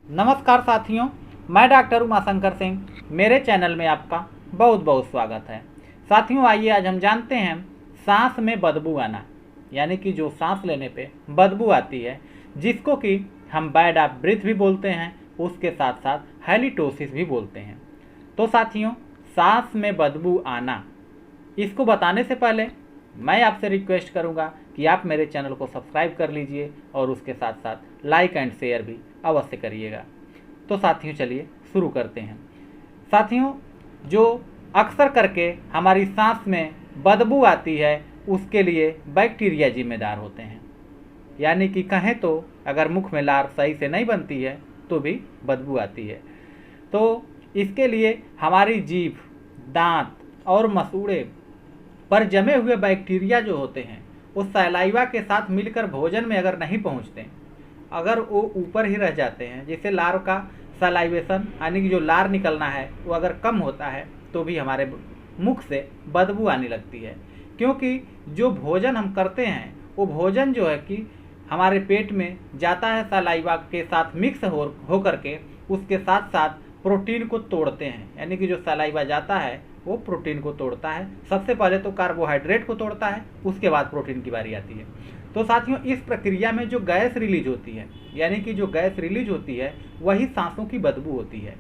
नमस्कार साथियों, मैं डॉक्टर उमाशंकर सिंह। मेरे चैनल में आपका बहुत बहुत स्वागत है। साथियों, आइए आज हम जानते हैं सांस में बदबू आना, यानी कि जो सांस लेने पे बदबू आती है, जिसको कि हम बैड ऑफ ब्रीथ भी बोलते हैं, उसके साथ साथ हैलिटोसिस भी बोलते हैं। तो साथियों, सांस में बदबू आना, इसको बताने से पहले मैं आपसे रिक्वेस्ट करूंगा कि आप मेरे चैनल को सब्सक्राइब कर लीजिए और उसके साथ साथ लाइक एंड शेयर भी अवश्य करिएगा। तो साथियों, चलिए शुरू करते हैं। साथियों, जो अक्सर करके हमारी सांस में बदबू आती है, उसके लिए बैक्टीरिया जिम्मेदार होते हैं। यानी कि कहें तो अगर मुख में लार सही से नहीं बनती है तो भी बदबू आती है। तो इसके लिए हमारी जीभ, दांत और मसूड़े पर जमे हुए बैक्टीरिया जो होते हैं, वो सलाइवा के साथ मिलकर भोजन में अगर नहीं पहुंचते, अगर वो ऊपर ही रह जाते हैं, जैसे लार का सलाइवेशन यानी कि जो लार निकलना है वो अगर कम होता है, तो भी हमारे मुख से बदबू आने लगती है। क्योंकि जो भोजन हम करते हैं वो भोजन जो है कि हमारे पेट में जाता है, सलाइवा के साथ मिक्स हो करके उसके साथ साथ प्रोटीन को तोड़ते हैं। यानी कि जो सलाइवा जाता है वो प्रोटीन को तोड़ता है। सबसे पहले तो कार्बोहाइड्रेट को तोड़ता है, उसके बाद प्रोटीन की बारी आती है। तो साथियों, इस प्रक्रिया में जो गैस रिलीज होती है, यानी कि जो गैस रिलीज होती है, वही सांसों की बदबू होती है।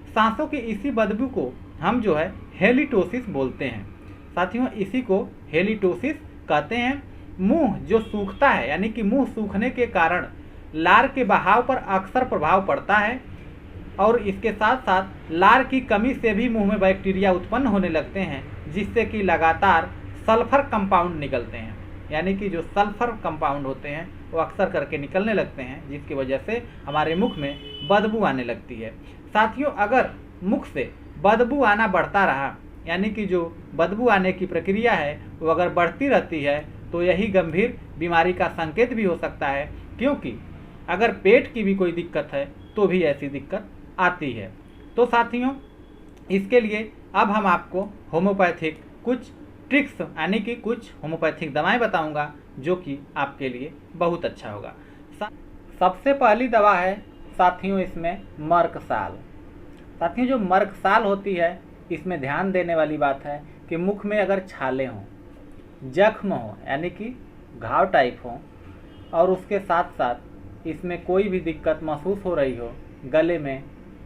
सांसों की इसी बदबू को हम जो है हेलिटोसिस बोलते हैं। साथियों, इसी को हेलिटोसिस कहते हैं। मुंह जो सूखता है, यानी कि मुंह सूखने के कारण लार के बहाव पर अक्सर प्रभाव पड़ता है, और इसके साथ साथ लार की कमी से भी मुंह में बैक्टीरिया उत्पन्न होने लगते हैं, जिससे कि लगातार सल्फर कंपाउंड निकलते हैं। यानी कि जो सल्फर कंपाउंड होते हैं वो अक्सर करके निकलने लगते हैं, जिसकी वजह से हमारे मुख में बदबू आने लगती है। साथियों, अगर मुख से बदबू आना बढ़ता रहा, यानी कि जो बदबू आने की प्रक्रिया है वो अगर बढ़ती रहती है, तो यही गंभीर बीमारी का संकेत भी हो सकता है। क्योंकि अगर पेट की भी कोई दिक्कत है तो भी ऐसी दिक्कत आती है। तो साथियों, इसके लिए अब हम आपको होम्योपैथिक कुछ ट्रिक्स यानी कि कुछ होम्योपैथिक दवाएं बताऊंगा, जो कि आपके लिए बहुत अच्छा होगा। सबसे पहली दवा है साथियों इसमें मर्कसाल। साथियों, जो मर्कसाल होती है, इसमें ध्यान देने वाली बात है कि मुख में अगर छाले हों, जख्म हो यानी कि घाव टाइप हो, और उसके साथ साथ इसमें कोई भी दिक्कत महसूस हो रही हो गले में,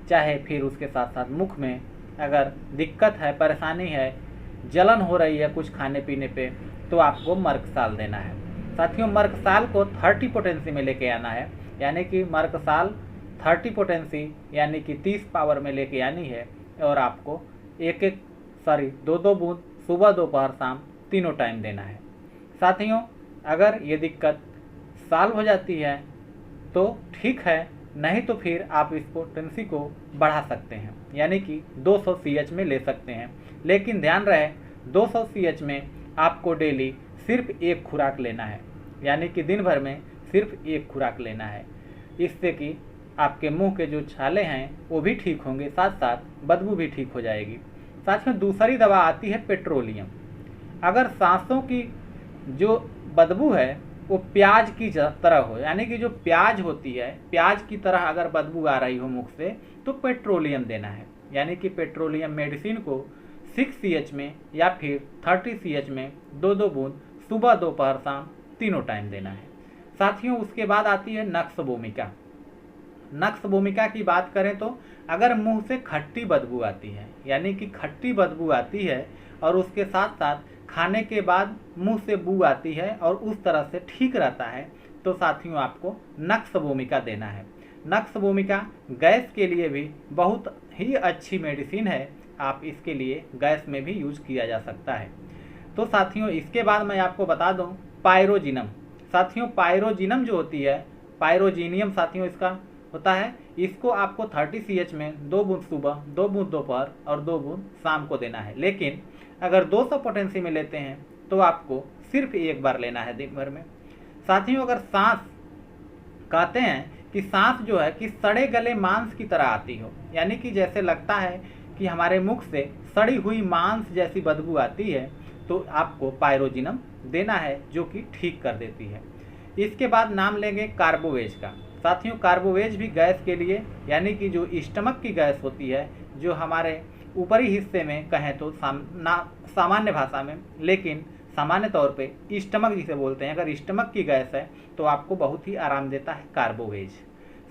चाहे फिर उसके साथ साथ मुख में अगर दिक्कत है, परेशानी है, जलन हो रही है कुछ खाने पीने पे, तो आपको मर्कसाल देना है। साथियों, मर्कसाल को 30 पोटेंसी में लेके आना है। यानी कि मर्कसाल 30 पोटेंसी यानी कि 30 पावर में लेके आनी है, और आपको दो बूंद सुबह दोपहर शाम तीनों टाइम देना है। साथियों, अगर ये दिक्कत सॉल्व हो जाती है तो ठीक है, नहीं तो फिर आप इस पोटेंसी को बढ़ा सकते हैं, यानी कि 200 CH में ले सकते हैं। लेकिन ध्यान रहे, 200 CH में आपको डेली सिर्फ एक खुराक लेना है, यानी कि दिन भर में सिर्फ एक खुराक लेना है। इससे कि आपके मुंह के जो छाले हैं वो भी ठीक होंगे, साथ साथ बदबू भी ठीक हो जाएगी। साथ में दूसरी दवा आती है पेट्रोलियम। अगर सांसों की जो बदबू है वो प्याज की तरह हो, यानी कि जो प्याज होती है, प्याज की तरह अगर बदबू आ रही हो मुख से, तो पेट्रोलियम देना है। यानी कि पेट्रोलियम मेडिसिन को 6 CH में या फिर 30 CH में 2 बूंद सुबह दोपहर शाम तीनों टाइम देना है। साथियों, उसके बाद आती है नक्स भूमिका। नक्स भूमिका की बात करें तो अगर मुंह से खट्टी बदबू आती है, यानी कि खट्टी बदबू आती है, और उसके साथ साथ खाने के बाद मुंह से बू आती है और उस तरह से ठीक रहता है, तो साथियों आपको नक्स भूमिका देना है। नक्स भूमिका गैस के लिए भी बहुत ही अच्छी मेडिसिन है। आप इसके लिए गैस में भी यूज किया जा सकता है। तो साथियों, इसके बाद मैं आपको बता दूं पायरोजिनम। साथियों, पायरोजिनम जो होती है, पायरोजीनियम साथियों इसका होता है, इसको आपको 30 CH में 2 बूंद सुबह, 2 बूंद दोपहर और 2 बूंद शाम को देना है। लेकिन अगर 200 पोटेंसी में लेते हैं तो आपको सिर्फ एक बार लेना है दिन भर में। साथियों, अगर सांस कहते हैं कि सांस जो है कि सड़े गले मांस की तरह आती हो, यानी कि जैसे लगता है कि हमारे मुख से सड़ी हुई मांस जैसी बदबू आती है, तो आपको पायरोजिनम देना है, जो कि ठीक कर देती है। इसके बाद नाम लेंगे कार्बोवेज का। साथियों कार्बोवेज भी गैस के लिए, यानी कि जो स्टमक की गैस होती है, जो हमारे ऊपरी हिस्से में कहें तो सामान्य भाषा में, लेकिन सामान्य तौर पे स्टमक जिसे बोलते हैं, अगर स्टमक की गैस है तो आपको बहुत ही आराम देता है कार्बोवेज।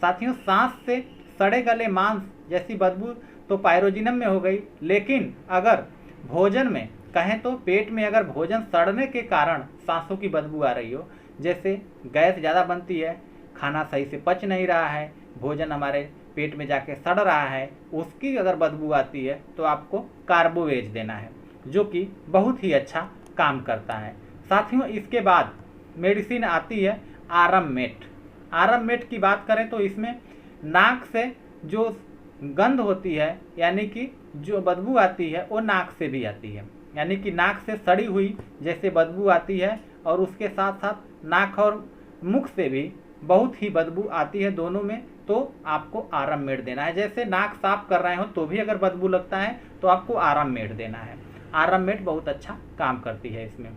साथियों सांस से सड़े गले मांस जैसी बदबू तो पायरोजिनम में हो गई, लेकिन अगर भोजन में कहें तो पेट में अगर भोजन सड़ने के कारण सांसों की बदबू आ रही हो, जैसे गैस ज़्यादा बनती है, खाना सही से पच नहीं रहा है, भोजन हमारे पेट में जाके सड़ रहा है, उसकी अगर बदबू आती है तो आपको कार्बोवेज देना है, जो कि बहुत ही अच्छा काम करता है। साथियों इसके बाद मेडिसिन आती है आराममेट। आराममेट की बात करें तो इसमें नाक से जो गंध होती है, यानी कि जो बदबू आती है वो नाक से भी आती है, यानी कि नाक से सड़ी हुई जैसे बदबू आती है, और उसके साथ साथ नाक और मुख से भी बहुत ही बदबू आती है, दोनों में, तो आपको आराममेट देना है। जैसे नाक साफ कर रहे हो तो भी अगर बदबू लगता है तो आपको आराममेट देना है। आराममेट बहुत अच्छा काम करती है इसमें।